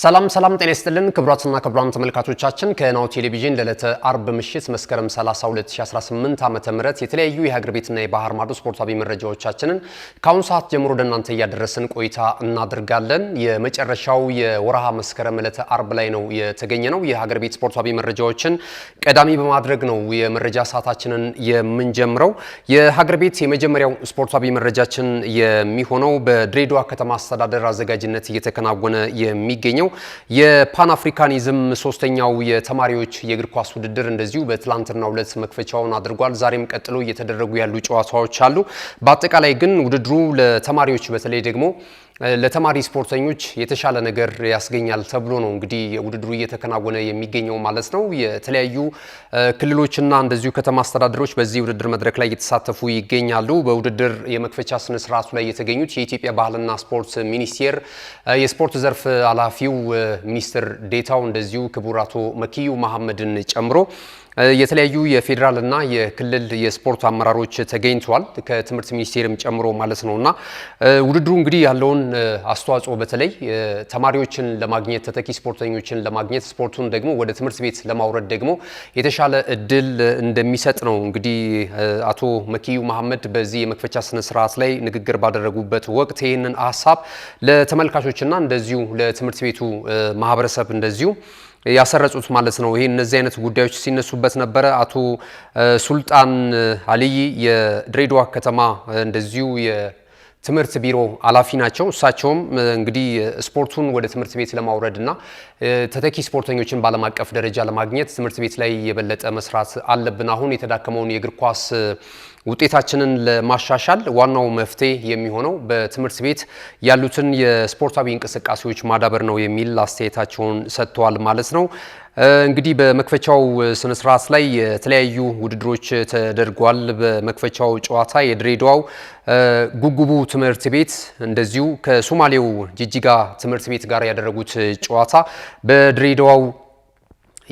ሰላም ጤና ይስጥልን ክቡራትና ክቡራን ተመልካቾቻችን ከናሁ ቴሌቪዥን ለዕለተ አርብ ምሽት መስከረም 30 2018 ዓመተ ምህረት የተለያዩ የሀገር ቤትና የባህር ማዶ ስፖርታዊ መረጃዎቻችንን ከአሁን ሰዓት ጀምሮ ወደ እናንተ እያደረስን ቆይታ እናደርጋለን። የመጨረሻው የወርሃ መስከረም ዕለተ አርብ ላይ ነው የተገኘነው። የሀገር ቤት ስፖርታዊ መረጃዎችን ቀዳሚ በማድረግ ነው የመረጃ ሰዓታችንን የምንጀምረው። የሀገር ቤት የመጀመሪያው ስፖርታዊ መረጃችን የሚሆነው በድሬዳዋ ከተማ አስተዳደር አዘጋጅነት እየተከናወነ የሚገኘው የፓን አፍሪካኒዝም ሶስተኛው የተማሪዎች የእግር ኳስ ውድድር እንደዚሁ በትላንትናው ዕለት መክፈቻውን አድርጓል። ዛሬም ቀጥሎ እየተደረጉ ያሉ ጨዋታዎች አሉ። በአጠቃላይ ግን ውድድሩ ለተማሪዎች በተለይ ደግሞ ለተማሪ ስፖርተኞች የተሻለ ነገር ያስገኛል ተብሎ ነው እንግዲህ ውድድሩ እየተከናወነ የሚገኘው ማለት ነው። የተለያዩ ክልሎችና እንደዚሁ ከተማ አስተዳደሮች በዚህ ውድድር መድረክ ላይ እየተሳተፉ ይገኛሉ። በውድድር የመክፈቻ ስነ ስርዓቱ ላይ የተገኙት የኢትዮጵያ ባህልና ስፖርት ሚኒስቴር የስፖርት ዘርፍ ኃላፊው ሚኒስትር ዴታው እንደዚሁ ክቡር አቶ መኪዩ መሐመድን ጨምሮ የተለያዩ የፌዴራልና የክልል የስፖርት አመራሮች ተገኝተዋል ከትምህርት ሚኒስቴርም ጨምሮ ማለት ነውና ውድድሩ እንግዲህ ያለውን አስተዋጽኦ በተለይ ተማሪዎችን ለማግኘት ተተኪ ስፖርተኞችን ለማግኘት ስፖርቱን ደግሞ ወደ ትምህርት ቤት ለማውረድ ደግሞ የተሻለ እድል እንደሚሰጥ ነው እንግዲህ አቶ መኪዩ መሐመድ በዚህ የመክፈቻ ስነ ስርዓት ላይ ንግግር ባደረጉበት ወቅት ይህንን ሀሳብ ለተመልካቾችና እንደዚሁ ለትምህርት ቤቱ ማህበረሰብ እንደዚሁ ያሰረጹት ማለት ነው። ይሄ እነዚህ አይነት ጉዳዮች ሲነሱበት ነበረ። አቶ ሱልጣን አልይ የድሬዳዋ ከተማ እንደዚሁ የትምህርት ቢሮ ኃላፊ ናቸው። እሳቸውም እንግዲህ ስፖርቱን ወደ ትምህርት ቤት ለማውረድና ተተኪ ስፖርተኞችን ባለም አቀፍ ደረጃ ለማግኘት ትምህርት ቤት ላይ የበለጠ መስራት አለብን። አሁን የተዳከመውን የእግር ኳስ ውጤታችንን ለማሻሻል ዋናው መፍትሄ የሚሆነው በትምህርት ቤት ያሉትን የስፖርታዊ እንቅስቃሴዎች ማዳበር ነው የሚል አስተያየታቸውን ሰጥተዋል ማለት ነው። እንግዲህ በመክፈቻው ስነ ስርዓት ላይ የተለያዩ ውድድሮች ተደርጓል። በመክፈቻው ጨዋታ የድሬዳዋው ጉጉቡ ትምህርት ቤት እንደዚሁ ከሶማሌው ጂጂጋ ትምህርት ቤት ጋር ያደረጉት ጨዋታ በድሬዳዋው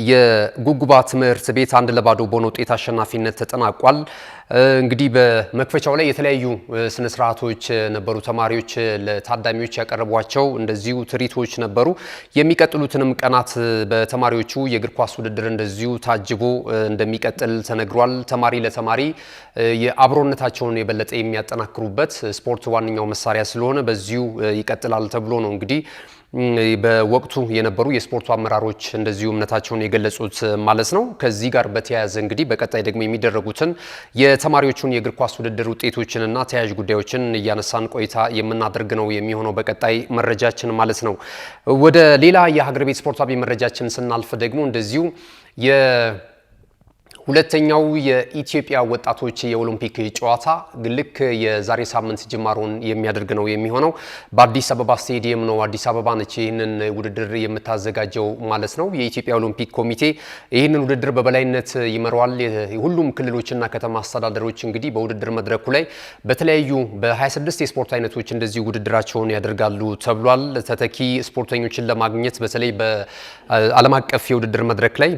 የጉጉባ ትምህርት ቤት 1-0 በሆነ ውጤት አሸናፊነት ተጠናቋል። እንግዲህ በመክፈቻው ላይ የተለያዩ ስነ ስርዓቶች ነበሩ። ተማሪዎች ለታዳሚዎች ያቀረቧቸው እንደዚሁ ትርኢቶች ነበሩ። የሚቀጥሉትንም ቀናት በተማሪዎቹ የእግር ኳስ ውድድር እንደዚሁ ታጅቦ እንደሚቀጥል ተነግሯል። ተማሪ ለተማሪ የአብሮነታቸውን የበለጠ የሚያጠናክሩበት ስፖርት ዋነኛው መሳሪያ ስለሆነ በዚሁ ይቀጥላል ተብሎ ነው እንግዲህ በወቅቱ የነበሩ የስፖርቱ አመራሮች እንደዚሁ እምነታቸውን የገለጹት ማለት ነው። ከዚህ ጋር በተያያዘ እንግዲህ በቀጣይ ደግሞ የሚደረጉትን የተማሪዎቹን የእግር ኳስ ውድድር ውጤቶችንና ተያያዥ ጉዳዮችን እያነሳን ቆይታ የምናደርግ ነው የሚሆነው በቀጣይ መረጃችን ማለት ነው። ወደ ሌላ የሀገር ቤት ስፖርታዊ መረጃችን ስናልፍ ደግሞ እንደዚሁ ሁለተኛው የኢትዮጵያ ወጣቶች የኦሎምፒክ ጨዋታ ልክ የዛሬ ሳምንት ጅማሮን የሚያደርግ ነው የሚሆነው በአዲስ አበባ ስቴዲየም ነው። አዲስ አበባ ነች ይህንን ውድድር የምታዘጋጀው ማለት ነው። የኢትዮጵያ ኦሎምፒክ ኮሚቴ ይህንን ውድድር በበላይነት ይመራዋል። ሁሉም ክልሎችና ከተማ አስተዳደሮች እንግዲህ በውድድር መድረኩ ላይ በተለያዩ በ26 የስፖርት አይነቶች እንደዚህ ውድድራቸውን ያደርጋሉ ተብሏል። ተተኪ ስፖርተኞችን ለማግኘት በተለይ በዓለም አቀፍ የውድድር መድረክ ላይ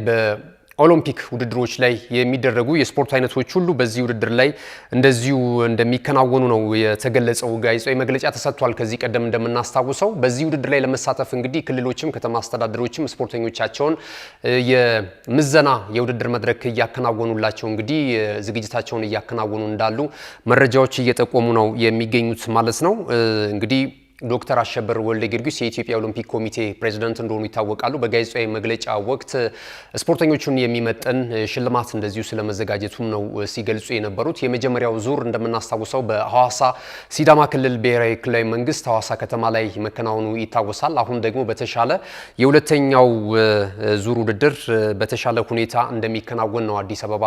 ኦሎምፒክ ውድድሮች ላይ የሚደረጉ የስፖርት አይነቶች ሁሉ በዚህ ውድድር ላይ እንደዚሁ እንደሚከናወኑ ነው የተገለጸው። ጋዜጣዊ መግለጫ ተሰጥቷል። ከዚህ ቀደም እንደምናስታውሰው በዚህ ውድድር ላይ ለመሳተፍ እንግዲህ ክልሎችም ከተማ አስተዳደሮችም ስፖርተኞቻቸውን የምዘና የውድድር መድረክ እያከናወኑላቸው እንግዲህ ዝግጅታቸውን እያከናወኑ እንዳሉ መረጃዎች እየጠቆሙ ነው የሚገኙት ማለት ነው። እንግዲህ ዶክተር አሸበር ወልደ ጊዮርጊስ የኢትዮጵያ ኦሎምፒክ ኮሚቴ ፕሬዝዳንት እንደሆኑ ይታወቃሉ። በጋዜጣዊ መግለጫ ወቅት ስፖርተኞቹን የሚመጥን ሽልማት እንደዚሁ ስለመዘጋጀቱም ነው ሲገልጹ የነበሩት። የመጀመሪያው ዙር እንደምናስታውሰው በሐዋሳ ሲዳማ ክልል ብሔራዊ ክልላዊ መንግስት ሐዋሳ ከተማ ላይ መከናወኑ ይታወሳል። አሁን ደግሞ በተሻለ የሁለተኛው ዙር ውድድር በተሻለ ሁኔታ እንደሚከናወን ነው አዲስ አበባ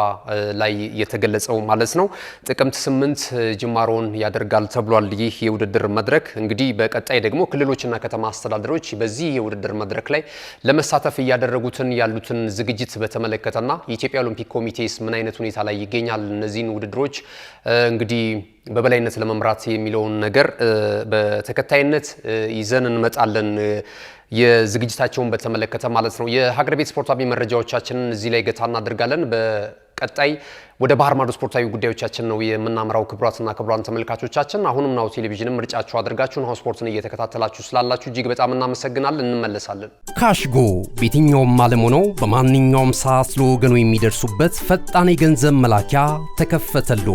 ላይ የተገለጸው ማለት ነው። ጥቅምት 8 ጅማሮን ያደርጋል ተብሏል ይህ የውድድር መድረክ እንግዲህ በቀጣይ ደግሞ ክልሎችና ከተማ አስተዳደሮች በዚህ የውድድር መድረክ ላይ ለመሳተፍ እያደረጉትን ያሉትን ዝግጅት በተመለከተና የኢትዮጵያ ኦሎምፒክ ኮሚቴስ ምን አይነት ሁኔታ ላይ ይገኛል እነዚህን ውድድሮች እንግዲህ በበላይነት ለመምራት የሚለውን ነገር በተከታይነት ይዘን እንመጣለን። የዝግጅታቸውን በተመለከተ ማለት ነው። የሀገር ቤት ስፖርታዊ መረጃዎቻችንን እዚህ ላይ ገታ እናደርጋለን። በቀጣይ ወደ ባህር ማዶ ስፖርታዊ ጉዳዮቻችን ነው የምናመራው። ክቡራትና ክቡራን ተመልካቾቻችን አሁንም ናሁ ቴሌቪዥንን ምርጫችሁ አድርጋችሁ ናሁ ስፖርትን እየተከታተላችሁ ስላላችሁ እጅግ በጣም እናመሰግናለን። እንመለሳለን። ካሽጎ በየትኛውም ዓለም ሆነው በማንኛውም ሰዓት ለወገኑ የሚደርሱበት ፈጣን የገንዘብ መላኪያ ተከፈተሎ።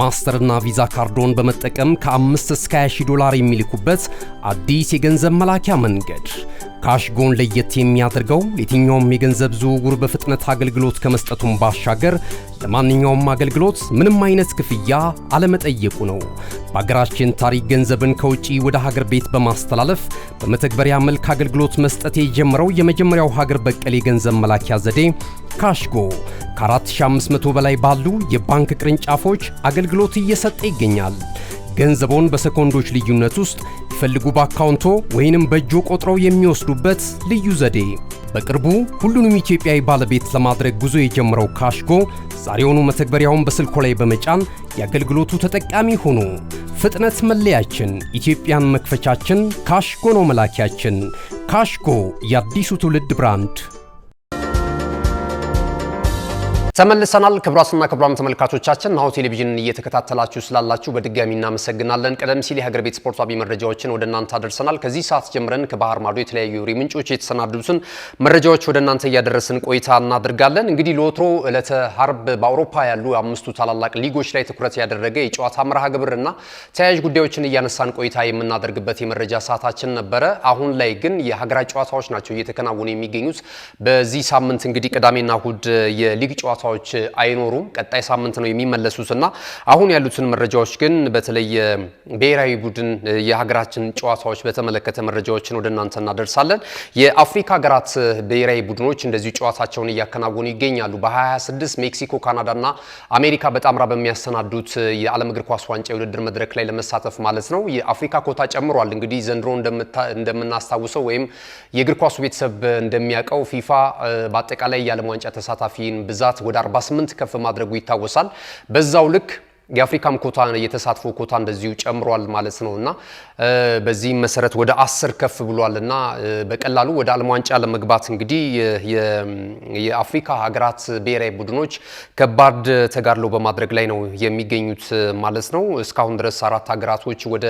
ማስተርና ቪዛ ካርዶን በመጠቀም ከ5 እስከ 20 ዶላር የሚልኩበት አዲስ የገንዘብ መላኪያ መንገድ። ካሽጎን ለየት የሚያደርገው የትኛውም የገንዘብ ዝውውር በፍጥነት አገልግሎት ከመስጠቱም ባሻገር ለማንኛውም አገልግሎት ምንም አይነት ክፍያ አለመጠየቁ ነው። በሀገራችን ታሪክ ገንዘብን ከውጪ ወደ ሀገር ቤት በማስተላለፍ በመተግበሪያ መልክ አገልግሎት መስጠት የጀመረው የመጀመሪያው ሀገር በቀል የገንዘብ መላኪያ ዘዴ ካሽጎ ከ4500 በላይ ባሉ የባንክ ቅርንጫፎች አገልግሎት እየሰጠ ይገኛል። ገንዘቦን በሰኮንዶች ልዩነት ውስጥ ይፈልጉ በአካውንቶ ወይንም በእጆ ቆጥረው የሚወስዱበት ልዩ ዘዴ። በቅርቡ ሁሉንም ኢትዮጵያዊ ባለቤት ለማድረግ ጉዞ የጀመረው ካሽጎ ዛሬውኑ መተግበሪያውን በስልኮ ላይ በመጫን የአገልግሎቱ ተጠቃሚ ሆኑ። ፍጥነት መለያችን፣ ኢትዮጵያን መክፈቻችን፣ ካሽጎ ነው መላኪያችን። ካሽጎ የአዲሱ ትውልድ ብራንድ። ተመልሰናል። ክቡራትና ክቡራን ተመልካቾቻችን ናሁ ቴሌቪዥንን እየተከታተላችሁ ስላላችሁ በድጋሚ እናመሰግናለን። ቀደም ሲል የሀገር ቤት ስፖርታዊ መረጃዎችን ወደ እናንተ አደርሰናል። ከዚህ ሰዓት ጀምረን ከባህር ማዶ የተለያዩ ምንጮች የተሰናዱትን መረጃዎች ወደ እናንተ እያደረስን ቆይታ እናደርጋለን። እንግዲህ ለወትሮ ዕለተ ዓርብ በአውሮፓ ያሉ አምስቱ ታላላቅ ሊጎች ላይ ትኩረት ያደረገ የጨዋታ መርሃ ግብርና ተያያዥ ጉዳዮችን እያነሳን ቆይታ የምናደርግበት የመረጃ ሰዓታችን ነበረ። አሁን ላይ ግን የሀገራት ጨዋታዎች ናቸው እየተከናወኑ የሚገኙት። በዚህ ሳምንት እንግዲህ ቅዳሜና እሁድ የሊግ ጨዋታ አይኖሩም። ቀጣይ ሳምንት ነው የሚመለሱትና አሁን ያሉትን መረጃዎች ግን በተለይ ብሔራዊ ቡድን የሀገራችን ጨዋታዎች በተመለከተ መረጃዎችን ወደ እናንተ እናደርሳለን። የአፍሪካ ሀገራት ብሔራዊ ቡድኖች እንደዚሁ ጨዋታቸውን እያከናወኑ ይገኛሉ። በ2026 ሜክሲኮ፣ ካናዳና አሜሪካ በጣምራ በሚያሰናዱት የዓለም እግር ኳስ ዋንጫ የውድድር መድረክ ላይ ለመሳተፍ ማለት ነው። የአፍሪካ ኮታ ጨምሯል። እንግዲህ ዘንድሮ እንደምናስታውሰው ወይም የእግር ኳሱ ቤተሰብ እንደሚያውቀው ፊፋ በአጠቃላይ የዓለም ዋንጫ ተሳታፊን ብዛት ወደ 48 ከፍ ማድረጉ ይታወሳል። በዛው ልክ የአፍሪካም ኮታ የተሳትፎ ኮታ እንደዚሁ ጨምሯል ማለት ነውና በዚህ መሰረት ወደ 10 ከፍ ብሏልና በቀላሉ ወደ ዓለም ዋንጫ ለመግባት እንግዲህ የአፍሪካ ሀገራት ብሔራዊ ቡድኖች ከባድ ተጋድሎ በማድረግ ላይ ነው የሚገኙት ማለት ነው። እስካሁን ድረስ 4 ሀገራቶች ወደ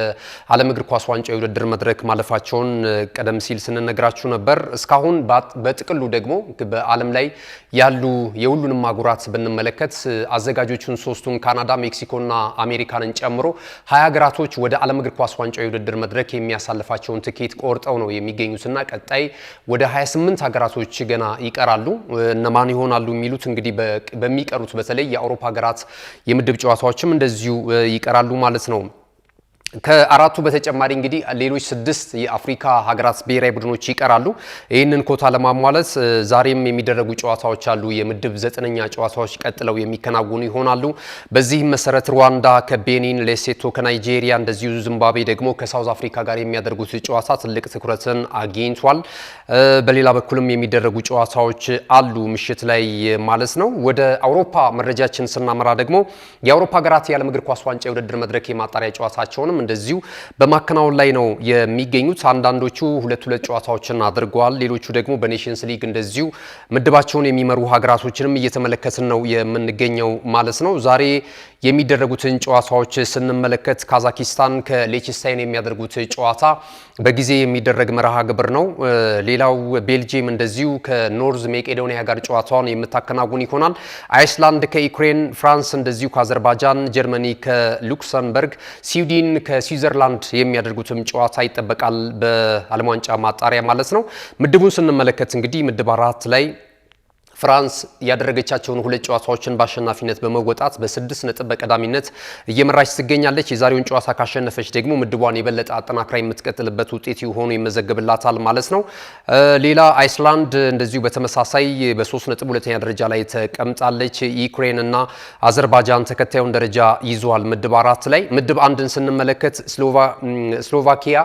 ዓለም እግር ኳስ ዋንጫ የውድድር መድረክ ማለፋቸውን ቀደም ሲል ስንነግራችሁ ነበር። እስካሁን በጥቅሉ ደግሞ በዓለም ላይ ያሉ የሁሉንም አህጉራት ብንመለከት አዘጋጆቹን ሶስቱን ካናዳ፣ ሜክሲኮና አሜሪካንን ጨምሮ 20 ሀገራቶች ወደ ዓለም እግር ኳስ ዋንጫ የውድድር መድረክ የሚያሳልፋቸውን ትኬት ቆርጠው ነው የሚገኙትና ቀጣይ ወደ 28 ሀገራቶች ገና ይቀራሉ። እነማን ይሆናሉ የሚሉት እንግዲህ በሚቀሩት በተለይ የአውሮፓ ሀገራት የምድብ ጨዋታዎችም እንደዚሁ ይቀራሉ ማለት ነው። ከአራቱ በተጨማሪ እንግዲህ ሌሎች 6 የአፍሪካ ሀገራት ብሔራዊ ቡድኖች ይቀራሉ። ይህንን ኮታ ለማሟላት ዛሬም የሚደረጉ ጨዋታዎች አሉ። የምድብ 9ኛ ጨዋታዎች ቀጥለው የሚከናወኑ ይሆናሉ። በዚህም መሰረት ሩዋንዳ ከቤኒን፣ ሌሴቶ ከናይጄሪያ እንደዚሁ ዚምባብዌ ደግሞ ከሳውዝ አፍሪካ ጋር የሚያደርጉት ጨዋታ ትልቅ ትኩረትን አግኝቷል። በሌላ በኩልም የሚደረጉ ጨዋታዎች አሉ ምሽት ላይ ማለት ነው። ወደ አውሮፓ መረጃችን ስናመራ ደግሞ የአውሮፓ ሀገራት የዓለም እግር ኳስ ዋንጫ የውድድር መድረክ የማጣሪያ ጨዋታቸውንም እንደዚሁ በማከናወን ላይ ነው የሚገኙት። አንዳንዶቹ 2 ጨዋታዎችን አድርገዋል። ሌሎቹ ደግሞ በኔሽንስ ሊግ እንደዚሁ ምድባቸውን የሚመሩ ሀገራቶችንም እየተመለከትን ነው የምንገኘው ማለት ነው። ዛሬ የሚደረጉትን ጨዋታዎች ስንመለከት ካዛኪስታን ከሌችስታይን የሚያደርጉት ጨዋታ በጊዜ የሚደረግ መርሃ ግብር ነው። ሌላው ቤልጂየም እንደዚሁ ከኖርዝ ሜቄዶኒያ ጋር ጨዋታውን የምታከናውን ይሆናል። አይስላንድ ከዩክሬን፣ ፍራንስ እንደዚሁ ከአዘርባይጃን፣ ጀርመኒ ከሉክሰምበርግ፣ ስዊድን ከስዊዘርላንድ የሚያደርጉትም ጨዋታ ይጠበቃል በዓለም ዋንጫ ማጣሪያ ማለት ነው። ምድቡን ስንመለከት እንግዲህ ምድብ 4 ላይ ፍራንስ ያደረገቻቸውን 2 ጨዋታዎችን በአሸናፊነት በመወጣት በ6 ነጥብ በቀዳሚነት እየመራች ትገኛለች። የዛሬውን ጨዋታ ካሸነፈች ደግሞ ምድቧን የበለጠ አጠናክራ የምትቀጥልበት ውጤት ሆኖ ይመዘገብላታል ማለት ነው። ሌላ አይስላንድ እንደዚሁ በተመሳሳይ በ3 ነጥብ ሁለተኛ ደረጃ ላይ ተቀምጣለች። ዩክሬን እና አዘርባይጃን ተከታዩን ደረጃ ይዘዋል ምድብ 4 ላይ። ምድብ 1ን ስንመለከት ስሎቫኪያ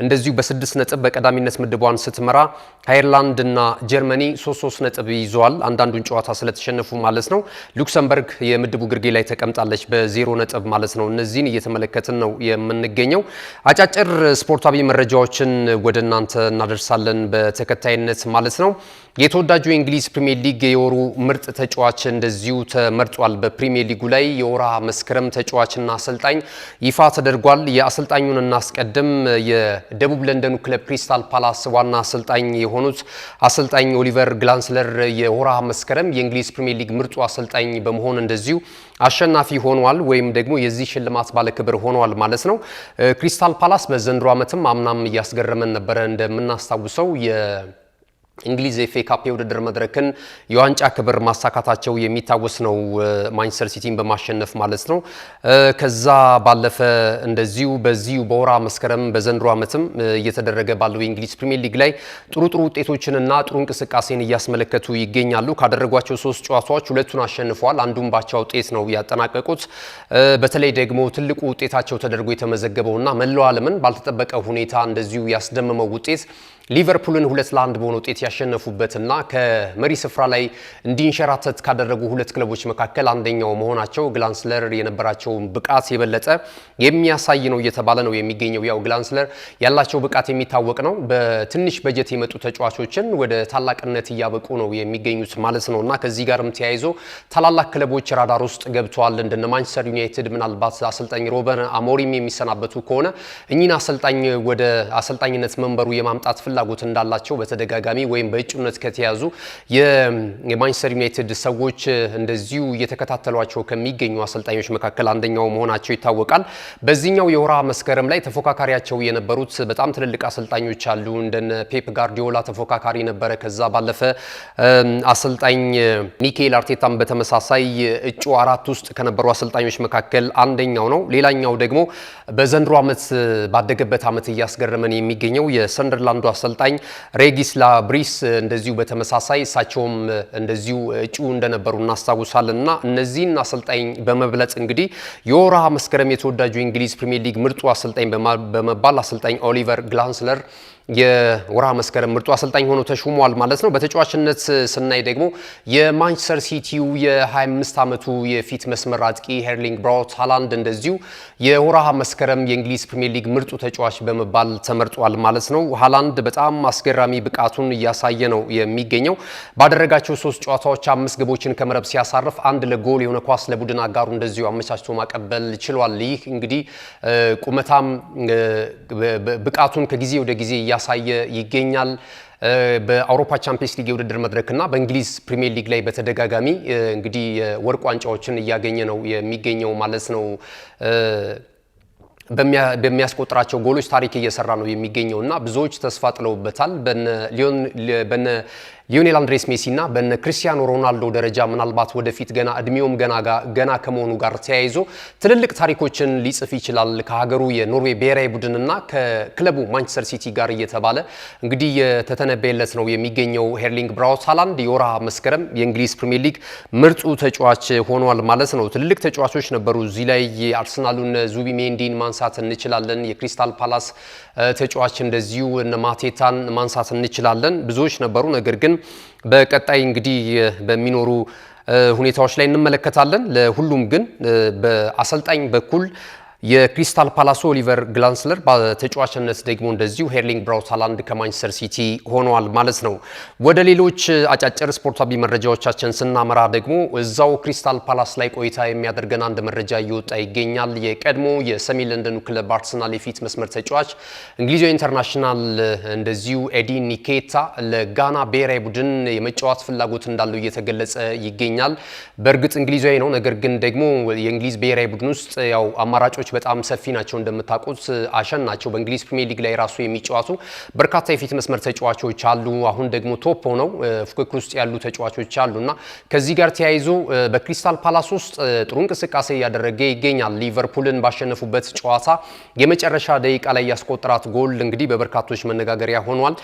እንደዚሁ በ6 ነጥብ በቀዳሚነት ምድቧን ስትመራ፣ አየርላንድ እና ጀርመኒ 3 ነጥብ ይዘዋል አንዳንዱን ጨዋታ ስለተሸነፉ ማለት ነው። ሉክሰምበርግ የምድቡ ግርጌ ላይ ተቀምጣለች በ0 ነጥብ ማለት ነው። እነዚህን እየተመለከትን ነው የምንገኘው። አጫጭር ስፖርታዊ መረጃዎችን ወደ እናንተ እናደርሳለን በተከታይነት ማለት ነው። የተወዳጁ የእንግሊዝ ፕሪሚየር ሊግ የወሩ ምርጥ ተጫዋች እንደዚሁ ተመርጧል። በፕሪሚየር ሊጉ ላይ የወርሃ መስከረም ተጫዋችና አሰልጣኝ ይፋ ተደርጓል። የአሰልጣኙን እናስቀድም። የደቡብ ለንደኑ ክለብ ክሪስታል ፓላስ ዋና አሰልጣኝ የሆኑት አሰልጣኝ ኦሊቨር ግላንስለር የወርሃ መስከረም የእንግሊዝ ፕሪሚየር ሊግ ምርጡ አሰልጣኝ በመሆን እንደዚሁ አሸናፊ ሆኗል፣ ወይም ደግሞ የዚህ ሽልማት ባለክብር ሆኗል ማለት ነው። ክሪስታል ፓላስ በዘንድሮ ዓመትም አምናም እያስገረመን ነበረ። እንደምናስታውሰው እንግሊዝ ኤፍኤ ካፕ የውድድር መድረክን የዋንጫ ክብር ማሳካታቸው የሚታወስ ነው፣ ማንቸስተር ሲቲን በማሸነፍ ማለት ነው። ከዛ ባለፈ እንደዚሁ በዚሁ በወርሃ መስከረም በዘንድሮ ዓመትም እየተደረገ ባለው የእንግሊዝ ፕሪሚየር ሊግ ላይ ጥሩ ውጤቶችንና ጥሩ እንቅስቃሴን እያስመለከቱ ይገኛሉ። ካደረጓቸው 3 ጨዋታዎች 2ቱን አሸንፈዋል፣ አንዱን ባቻ ውጤት ነው ያጠናቀቁት። በተለይ ደግሞ ትልቁ ውጤታቸው ተደርጎ የተመዘገበውና መላው ዓለምን ባልተጠበቀ ሁኔታ እንደዚሁ ያስደመመው ውጤት ሊቨርፑልን 2-1 በሆነ ውጤት ያሸነፉበትና ከመሪ ስፍራ ላይ እንዲንሸራተት ካደረጉ 2 ክለቦች መካከል አንደኛው መሆናቸው ግላንስለር የነበራቸው ብቃት የበለጠ የሚያሳይ ነው እየተባለ ነው የሚገኘው። ያው ግላንስለር ያላቸው ብቃት የሚታወቅ ነው። በትንሽ በጀት የመጡ ተጫዋቾችን ወደ ታላቅነት እያበቁ ነው የሚገኙት ማለት ነውና ከዚህ ጋርም ተያይዞ ታላላቅ ክለቦች ራዳር ውስጥ ገብተዋል። እንደነ ማንቸስተር ዩናይትድ ምናልባት አሰልጣኝ ሩበን አሞሪም የሚሰናበቱ ከሆነ እኚህን አሰልጣኝ ወደ አሰልጣኝነት መንበሩ የማምጣት ፍላጎት እንዳላቸው በተደጋጋሚ ወይም በእጩነት ከተያዙ የማንቸስተር ዩናይትድ ሰዎች እንደዚሁ እየተከታተሏቸው ከሚገኙ አሰልጣኞች መካከል አንደኛው መሆናቸው ይታወቃል። በዚህኛው የወርሃ መስከረም ላይ ተፎካካሪያቸው የነበሩት በጣም ትልልቅ አሰልጣኞች አሉ። እንደነ ፔፕ ጋርዲዮላ ተፎካካሪ ነበረ። ከዛ ባለፈ አሰልጣኝ ሚኬል አርቴታም በተመሳሳይ እጩ 4 ውስጥ ከነበሩ አሰልጣኞች መካከል አንደኛው ነው። ሌላኛው ደግሞ በዘንድሮ ዓመት ባደገበት ዓመት እያስገረመን የሚገኘው የሰንደርላንዱ አሰልጣኝ ሬጊስ ላብሪስ እንደዚሁ በተመሳሳይ እሳቸውም እንደዚሁ እጩ እንደነበሩ እናስታውሳለን። እና እነዚህን አሰልጣኝ በመብለጥ እንግዲህ የወርሃ መስከረም የተወዳጁ የእንግሊዝ ፕሪሚየር ሊግ ምርጡ አሰልጣኝ በመባል አሰልጣኝ ኦሊቨር ግላንስለር የወርሃ መስከረም ምርጡ አሰልጣኝ ሆኖ ተሹሟል ማለት ነው። በተጫዋችነት ስናይ ደግሞ የማንቸስተር ሲቲው የ25 ዓመቱ የፊት መስመር አጥቂ ኤርሊንግ ብራውት ሃላንድ እንደዚሁ የወርሃ መስከረም የእንግሊዝ ፕሪሚየር ሊግ ምርጡ ተጫዋች በመባል ተመርጧል ማለት ነው። ሃላንድ በጣም አስገራሚ ብቃቱን እያሳየ ነው የሚገኘው። ባደረጋቸው 3 ጨዋታዎች 5 ግቦችን ከመረብ ሲያሳርፍ 1 ለጎል የሆነ ኳስ ለቡድን አጋሩ እንደዚሁ አመቻችቶ ማቀበል ችሏል። ይህ እንግዲህ ቁመታም ብቃቱን ከጊዜ ወደ ጊዜ እያሳየ ይገኛል። በአውሮፓ ቻምፒየንስ ሊግ የውድድር መድረክና በእንግሊዝ ፕሪሚየር ሊግ ላይ በተደጋጋሚ እንግዲህ የወርቅ ዋንጫዎችን እያገኘ ነው የሚገኘው ማለት ነው። በሚያስቆጥራቸው ጎሎች ታሪክ እየሰራ ነው የሚገኘው እና ብዙዎች ተስፋ ጥለውበታል። በነ ሊዮኔል አንድሬስ ሜሲ እና በነ ክሪስቲያኖ ሮናልዶ ደረጃ ምናልባት ወደፊት ገና እድሜውም ገና ከመሆኑ ጋር ተያይዞ ትልልቅ ታሪኮችን ሊጽፍ ይችላል ከሀገሩ የኖርዌይ ብሔራዊ ቡድንና ከክለቡ ማንቸስተር ሲቲ ጋር እየተባለ እንግዲህ የተተነበየለት ነው የሚገኘው። ኤርሊንግ ብራውት ሃላንድ የወርሃ መስከረም የእንግሊዝ ፕሪሚየር ሊግ ምርጡ ተጫዋች ሆኗል ማለት ነው። ትልልቅ ተጫዋቾች ነበሩ እዚህ ላይ የአርሰናሉን ዙቢ ሜንዲን ማንሳት እንችላለን። የክሪስታል ፓላስ ተጫዋች እንደዚሁ እነ ማቴታን ማንሳት እንችላለን። ብዙዎች ነበሩ። ነገር ግን በቀጣይ እንግዲህ በሚኖሩ ሁኔታዎች ላይ እንመለከታለን። ለሁሉም ግን በአሰልጣኝ በኩል የክሪስታል ፓላስ ኦሊቨር ግላንስለር በተጫዋችነት ደግሞ እንደዚሁ ኤርሊንግ ብራውት ሃላንድ ከማንቸስተር ሲቲ ሆነዋል ማለት ነው። ወደ ሌሎች አጫጭር ስፖርታዊ መረጃዎቻችን ስናመራ ደግሞ እዛው ክሪስታል ፓላስ ላይ ቆይታ የሚያደርገን አንድ መረጃ እየወጣ ይገኛል። የቀድሞ የሰሜን ለንደኑ ክለብ አርሰናል የፊት መስመር ተጫዋች እንግሊዛዊ ኢንተርናሽናል እንደዚሁ ኤዲ ኒኬታ ለጋና ብሔራዊ ቡድን የመጫወት ፍላጎት እንዳለው እየተገለጸ ይገኛል። በእርግጥ እንግሊዛዊ ነው። ነገር ግን ደግሞ የእንግሊዝ ብሔራዊ ቡድን ውስጥ ያው አማራጮች በጣም ሰፊ ናቸው። እንደምታውቁት አሸን ናቸው። በእንግሊዝ ፕሪሚየር ሊግ ላይ ራሱ የሚጫወቱ በርካታ የፊት መስመር ተጫዋቾች አሉ። አሁን ደግሞ ቶፕ ሆነው ፉክክር ውስጥ ያሉ ተጫዋቾች አሉና ከዚህ ጋር ተያይዞ በክሪስታል ፓላስ ውስጥ ጥሩ እንቅስቃሴ እያደረገ ይገኛል። ሊቨርፑልን ባሸነፉበት ጨዋታ የመጨረሻ ደቂቃ ላይ ያስቆጠራት ጎል እንግዲህ በበርካቶች መነጋገሪያ ሆኗል።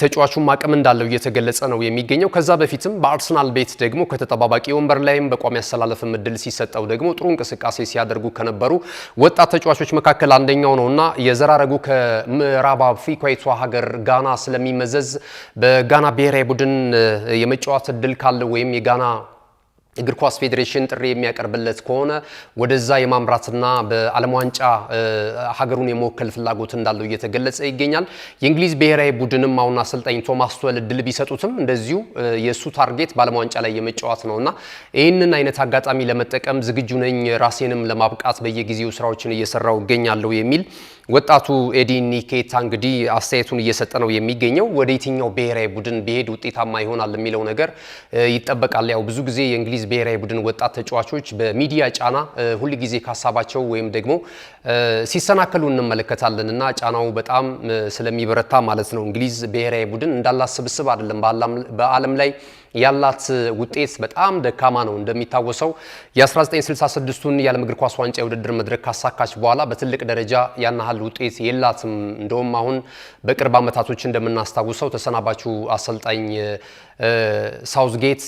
ተጫዋቹም አቅም እንዳለው እየተገለጸ ነው የሚገኘው። ከዛ በፊትም በአርሰናል ቤት ደግሞ ከተጠባባቂ ወንበር ላይም በቋሚ አሰላለፍ እድል ሲሰጠው ደግሞ ጥሩ እንቅስቃሴ ሲያደርጉ ከነበሩ ወጣት ተጫዋቾች መካከል አንደኛው ነውና የዘራረጉ ከምዕራብ አፍሪካዊቷ ሀገር ጋና ስለሚመዘዝ በጋና ብሔራዊ ቡድን የመጫወት እድል ካለ ወይም የጋና እግር ኳስ ፌዴሬሽን ጥሪ የሚያቀርብለት ከሆነ ወደዛ የማምራትና በዓለም ዋንጫ ሀገሩን የመወከል ፍላጎት እንዳለው እየተገለጸ ይገኛል። የእንግሊዝ ብሔራዊ ቡድንም አሁን አሰልጣኝ ቶማስ ቱኸል እድል ቢሰጡትም እንደዚሁ የሱ ታርጌት በዓለም ዋንጫ ላይ የመጫወት ነውና ይህንን አይነት አጋጣሚ ለመጠቀም ዝግጁ ነኝ፣ ራሴንም ለማብቃት በየጊዜው ስራዎችን እየሰራው እገኛለሁ የሚል ወጣቱ ኤዲ ኒኬታ እንግዲህ አስተያየቱን እየሰጠ ነው የሚገኘው። ወደ የትኛው ብሔራዊ ቡድን ቢሄድ ውጤታማ ይሆናል የሚለው ነገር ይጠበቃል። ያው ብዙ ጊዜ የእንግሊዝ ብሔራዊ ቡድን ወጣት ተጫዋቾች በሚዲያ ጫና ሁሉ ጊዜ ካሳባቸው ወይም ደግሞ ሲሰናከሉ እንመለከታለን እና ጫናው በጣም ስለሚበረታ ማለት ነው። እንግሊዝ ብሔራዊ ቡድን እንዳላት ስብስብ አይደለም በዓለም ላይ ያላት ውጤት በጣም ደካማ ነው። እንደሚታወሰው የ1966ቱን የዓለም እግር ኳስ ዋንጫ የውድድር መድረክ ካሳካች በኋላ በትልቅ ደረጃ ያናሃል ውጤት የላትም። እንደውም አሁን በቅርብ ዓመታቶች እንደምናስታውሰው ተሰናባቹ አሰልጣኝ ሳውዝጌት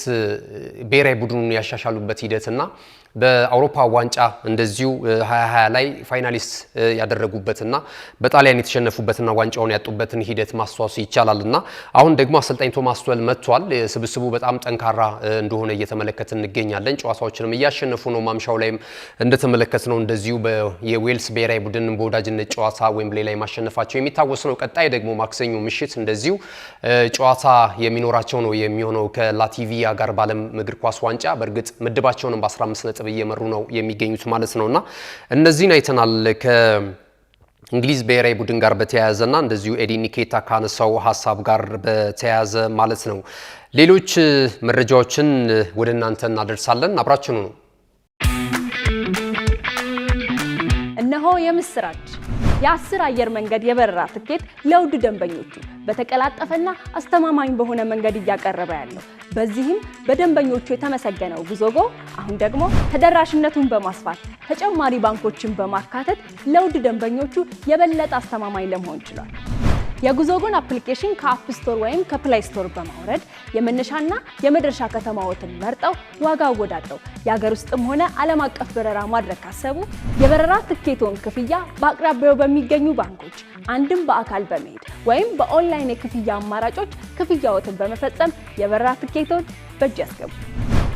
ብሔራዊ ቡድኑን ያሻሻሉበት ሂደትና በአውሮፓ ዋንጫ እንደዚሁ 2020 ላይ ፋይናሊስት ያደረጉበትና በጣሊያን የተሸነፉበትና ዋንጫውን ያጡበትን ሂደት ማስተዋወስ ይቻላልና አሁን ደግሞ አሰልጣኝ ቶማስ ቱኸል መጥቷል። ስብስቡ በጣም ጠንካራ እንደሆነ እየተመለከትን እንገኛለን። ጨዋታዎችንም እያሸነፉ ነው። ማምሻው ላይም እንደተመለከትነው እንደዚሁ የዌልስ ብሔራዊ ቡድን በወዳጅነት ጨዋታ ዌምብሌይ ላይ ማሸነፋቸው የሚታወስ ነው። ቀጣይ ደግሞ ማክሰኞ ምሽት እንደዚሁ ጨዋታ የሚኖራቸው ነው የሚሆነው ከላቲቪያ ጋር በዓለም እግር ኳስ ዋንጫ። በእርግጥ ምድባቸውንም በ15 ነጥብ እየመሩ ነው የሚገኙት ማለት ነውና እነዚህን አይተናል። ከእንግሊዝ ብሔራዊ ቡድን ጋር በተያያዘና እንደዚሁ ኤዲ ኒኬታ ካነሳው ሀሳብ ጋር በተያያዘ ማለት ነው። ሌሎች መረጃዎችን ወደ እናንተ እናደርሳለን። አብራችኑ ነው። እነሆ የምስራች! የ10 አየር መንገድ የበረራ ትኬት ለውድ ደንበኞቹ በተቀላጠፈና አስተማማኝ በሆነ መንገድ እያቀረበ ያለው። በዚህም በደንበኞቹ የተመሰገነው ጉዞጎ አሁን ደግሞ ተደራሽነቱን በማስፋት ተጨማሪ ባንኮችን በማካተት ለውድ ደንበኞቹ የበለጠ አስተማማኝ ለመሆን ችሏል። የጉዞጎን አፕሊኬሽን ከአፕ ስቶር ወይም ከፕላይ ስቶር በማውረድ የመነሻና የመድረሻ ከተማዎትን መርጠው ዋጋ አወዳድረው የሀገር ውስጥም ሆነ ዓለም አቀፍ በረራ ማድረግ ካሰቡ የበረራ ትኬቶን ክፍያ በአቅራቢያው በሚገኙ ባንኮች አንድም በአካል በመሄድ ወይም በኦንላይን የክፍያ አማራጮች ክፍያዎትን በመፈጸም የበረራ ትኬቶን በእጅ ያስገቡ።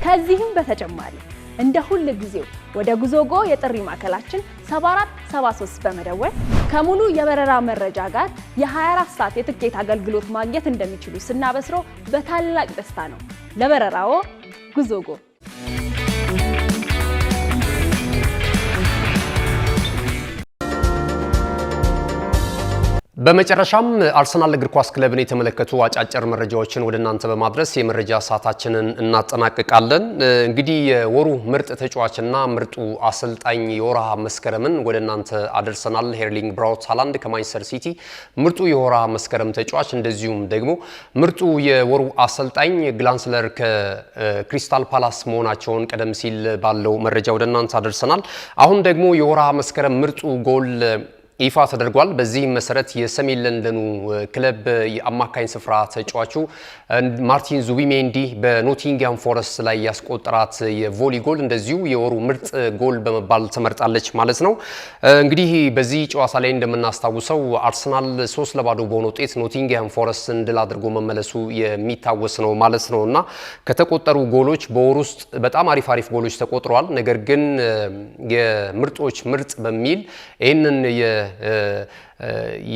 ከዚህም በተጨማሪ እንደ ሁል ጊዜው ወደ ጉዞጎ የጥሪ ማዕከላችን 7473 በመደወል ከሙሉ የበረራ መረጃ ጋር የ24 ሰዓት የትኬት አገልግሎት ማግኘት እንደሚችሉ ስናበስሮ በታላቅ ደስታ ነው። ለበረራዎ ጉዞጎ። በመጨረሻም አርሰናል እግር ኳስ ክለብን የተመለከቱ አጫጭር መረጃዎችን ወደ እናንተ በማድረስ የመረጃ ሰዓታችንን እናጠናቅቃለን። እንግዲህ የወሩ ምርጥ ተጫዋችና ምርጡ አሰልጣኝ የወርሃ መስከረምን ወደ እናንተ አደርሰናል። ኤርሊንግ ብራውት ሃላንድ ከማንቸስተር ሲቲ ምርጡ የወርሃ መስከረም ተጫዋች፣ እንደዚሁም ደግሞ ምርጡ የወሩ አሰልጣኝ ግላንስለር ከክሪስታል ፓላስ መሆናቸውን ቀደም ሲል ባለው መረጃ ወደ እናንተ አደርሰናል። አሁን ደግሞ የወርሃ መስከረም ምርጡ ጎል ይፋ ተደርጓል። በዚህ መሰረት የሰሜን ለንደኑ ክለብ የአማካኝ ስፍራ ተጫዋቹ ማርቲን ዙቢሜንዲ በኖቲንግሃም ፎረስት ላይ ያስቆጠራት የቮሊ ጎል እንደዚሁ የወሩ ምርጥ ጎል በመባል ተመርጣለች ማለት ነው። እንግዲህ በዚህ ጨዋታ ላይ እንደምናስታውሰው አርሰናል 3-0 በሆነ ውጤት ኖቲንግሃም ፎረስትን ድል አድርጎ መመለሱ የሚታወስ ነው ማለት ነው እና ከተቆጠሩ ጎሎች በወር ውስጥ በጣም አሪፍ ጎሎች ተቆጥረዋል። ነገር ግን የምርጦች ምርጥ በሚል ይህንን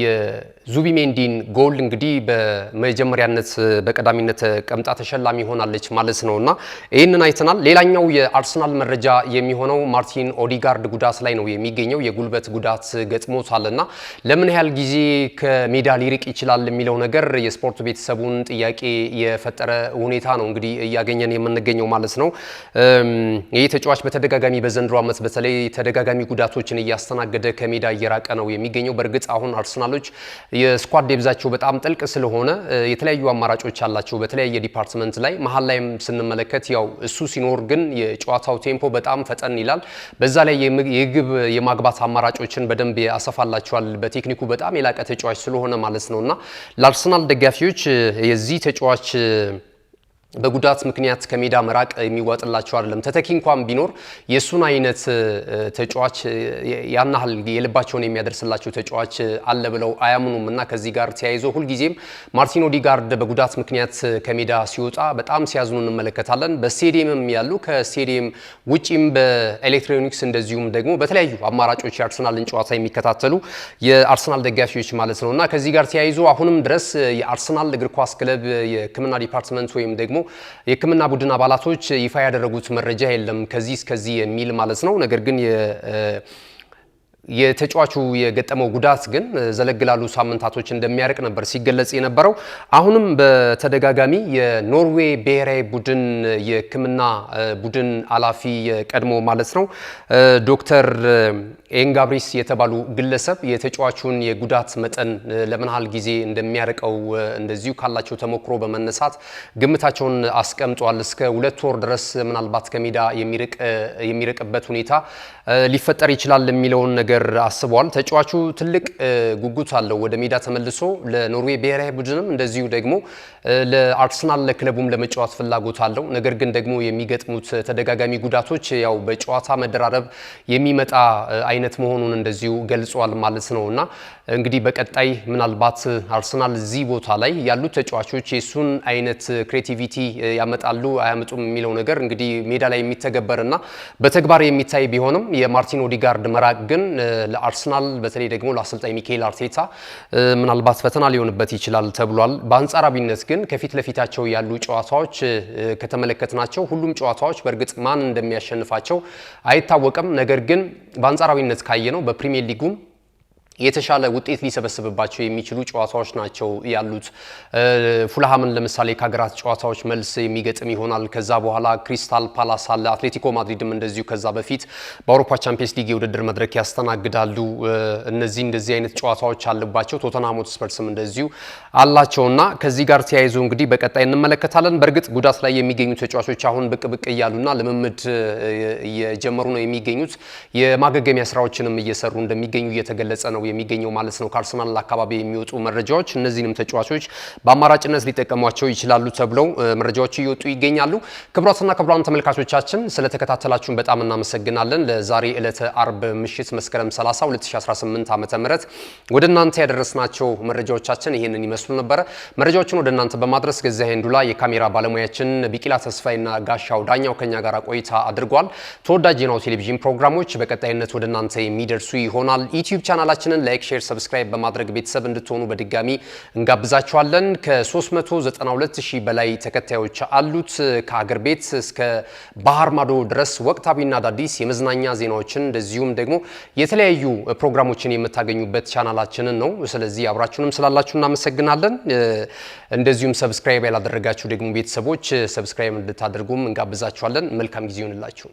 የዙቢሜንዲን ጎል እንግዲህ በመጀመሪያነት በቀዳሚነት ቀምጣ ተሸላሚ ሆናለች ማለት ነውና ይህንን አይተናል። ሌላኛው የአርሰናል መረጃ የሚሆነው ማርቲን ኦዲጋርድ ጉዳት ላይ ነው የሚገኘው። የጉልበት ጉዳት ገጥሞታልና ለምን ያህል ጊዜ ከሜዳ ሊርቅ ይችላል የሚለው ነገር የስፖርት ቤተሰቡን ጥያቄ የፈጠረ ሁኔታ ነው እንግዲህ እያገኘን የምንገኘው ማለት ነው። ይህ ተጫዋች በተደጋጋሚ በዘንድሮ ዓመት በተለይ ተደጋጋሚ ጉዳቶችን እያስተናገደ ከሜዳ እየራቀ ነው የሚገኘው። በእርግጥ አሁን አርሰናሎች የስኳድ ዴብዛቸው በጣም ጥልቅ ስለሆነ የተለያዩ አማራጮች አላቸው በተለያየ ዲፓርትመንት ላይ። መሀል ላይም ስንመለከት ያው እሱ ሲኖር ግን የጨዋታው ቴምፖ በጣም ፈጠን ይላል። በዛ ላይ የግብ የማግባት አማራጮችን በደንብ ያሰፋላቸዋል። በቴክኒኩ በጣም የላቀ ተጫዋች ስለሆነ ማለት ነውና ለአርሰናል ደጋፊዎች የዚህ ተጫዋች በጉዳት ምክንያት ከሜዳ መራቅ የሚዋጥላቸው አይደለም። ተተኪ እንኳን ቢኖር የሱን አይነት ተጫዋች ያናህል የልባቸውን የሚያደርስላቸው ተጫዋች አለ ብለው አያምኑም እና ከዚህ ጋር ተያይዞ ሁልጊዜም ማርቲን ኦዲጋርድ በጉዳት ምክንያት ከሜዳ ሲወጣ በጣም ሲያዝኑ እንመለከታለን። በስቴዲየምም ያሉ ከስቴዲየም ውጪም በኤሌክትሮኒክስ እንደዚሁም ደግሞ በተለያዩ አማራጮች የአርሰናልን ጨዋታ የሚከታተሉ የአርሰናል ደጋፊዎች ማለት ነውና ከዚህ ጋር ተያይዞ አሁንም ድረስ የአርሰናል እግር ኳስ ክለብ የሕክምና ዲፓርትመንት ወይም ደግሞ የሕክምና ቡድን አባላቶች ይፋ ያደረጉት መረጃ የለም ከዚህ እስከዚህ የሚል ማለት ነው። ነገር ግን የተጫዋቹ የገጠመው ጉዳት ግን ዘለግላሉ ሳምንታቶች እንደሚያርቅ ነበር ሲገለጽ የነበረው። አሁንም በተደጋጋሚ የኖርዌይ ብሔራዊ ቡድን የሕክምና ቡድን ኃላፊ የቀድሞ ማለት ነው ዶክተር ኤንጋብሪስ የተባሉ ግለሰብ የተጫዋቹን የጉዳት መጠን ለምን ያህል ጊዜ እንደሚያርቀው እንደዚሁ ካላቸው ተሞክሮ በመነሳት ግምታቸውን አስቀምጧል። እስከ 2 ወር ድረስ ምናልባት ከሜዳ የሚርቅበት ሁኔታ ሊፈጠር ይችላል የሚለውን ነገር አስበዋል። ተጫዋቹ ትልቅ ጉጉት አለው ወደ ሜዳ ተመልሶ ለኖርዌይ ብሔራዊ ቡድንም እንደዚሁ ደግሞ ለአርሰናል ለክለቡም ለመጫወት ፍላጎት አለው። ነገር ግን ደግሞ የሚገጥሙት ተደጋጋሚ ጉዳቶች ያው በጨዋታ መደራረብ የሚመጣ አይነት መሆኑን እንደዚሁ ገልጿል ማለት ነውና እንግዲህ በቀጣይ ምናልባት አርሰናል እዚህ ቦታ ላይ ያሉት ተጫዋቾች የሱን አይነት ክሬቲቪቲ ያመጣሉ አያመጡም የሚለው ነገር እንግዲህ ሜዳ ላይ የሚተገበርና በተግባር የሚታይ ቢሆንም የማርቲን ኦዲጋርድ መራቅ ግን ለአርሰናል በተለይ ደግሞ ለአሰልጣኝ ሚካኤል አርቴታ ምናልባት ፈተና ሊሆንበት ይችላል ተብሏል። በአንጻራዊነት ግን ከፊት ለፊታቸው ያሉ ጨዋታዎች ከተመለከትናቸው ሁሉም ጨዋታዎች በእርግጥ ማን እንደሚያሸንፋቸው አይታወቅም። ነገር ግን በአንጻራዊነት ካየነው በፕሪሚየር ሊጉም የተሻለ ውጤት ሊሰበስብባቸው የሚችሉ ጨዋታዎች ናቸው ያሉት። ፉልሃምን ለምሳሌ ከሀገራት ጨዋታዎች መልስ የሚገጥም ይሆናል። ከዛ በኋላ ክሪስታል ፓላስ አለ፣ አትሌቲኮ ማድሪድም እንደዚሁ ከዛ በፊት በአውሮፓ ቻምፒየንስ ሊግ የውድድር መድረክ ያስተናግዳሉ። እንደዚህ አይነት ጨዋታዎች አለባቸው። ቶተንሃም ሆትስፐርስም እንደዚሁ አላቸውና ከዚህ ጋር ተያይዞ እንግዲህ በቀጣይ እንመለከታለን። በእርግጥ ጉዳት ላይ የሚገኙ ተጫዋቾች አሁን ብቅ እያሉና ልምምድ እየጀመሩ ነው የሚገኙት። የማገገሚያ ስራዎችንም እየሰሩ እንደሚገኙ እየተገለጸ ነው የሚገኘው ማለት ነው። ከአርሰናል አካባቢ የሚወጡ መረጃዎች እነዚህንም ተጫዋቾች በአማራጭነት ሊጠቀሟቸው ይችላሉ ተብለው መረጃዎች እየወጡ ይገኛሉ። ክቡራትና ክቡራን ተመልካቾቻችን ስለተከታተላችሁን በጣም እናመሰግናለን። ለዛሬ ዕለተ አርብ ምሽት መስከረም 30 2018 ዓ.ም ወደ እናንተ ያደረስናቸው መረጃዎቻችን ይሄንን ይመስሉ ነበረ። መረጃዎችን ወደ እናንተ በማድረስ ገዛኸኝ ዱላ የካሜራ ባለሙያችን ቢቂላ ተስፋይና ጋሻው ዳኛው ከኛ ጋር ቆይታ አድርጓል። ተወዳጅ የናሁ ቴሌቪዥን ፕሮግራሞች በቀጣይነት ወደ እናንተ የሚደርሱ ይሆናል። ዩቲዩብ ቻናላችን ላይክ፣ ሼር፣ ሰብስክራይብ በማድረግ ቤተሰብ እንድትሆኑ በድጋሚ እንጋብዛችኋለን። ከ392,000 በላይ ተከታዮች አሉት። ከሀገር ቤት እስከ ባህር ማዶ ድረስ ወቅታዊና አዳዲስ የመዝናኛ ዜናዎችን እንደዚሁም ደግሞ የተለያዩ ፕሮግራሞችን የምታገኙበት ቻናላችንን ነው። ስለዚህ አብራችሁንም ስላላችሁ እናመሰግናለን። እንደዚሁም ሰብስክራይብ ያላደረጋችሁ ደግሞ ቤተሰቦች ሰብስክራይብ እንድታደርጉም እንጋብዛችኋለን። መልካም ጊዜ ይሁንላችሁ።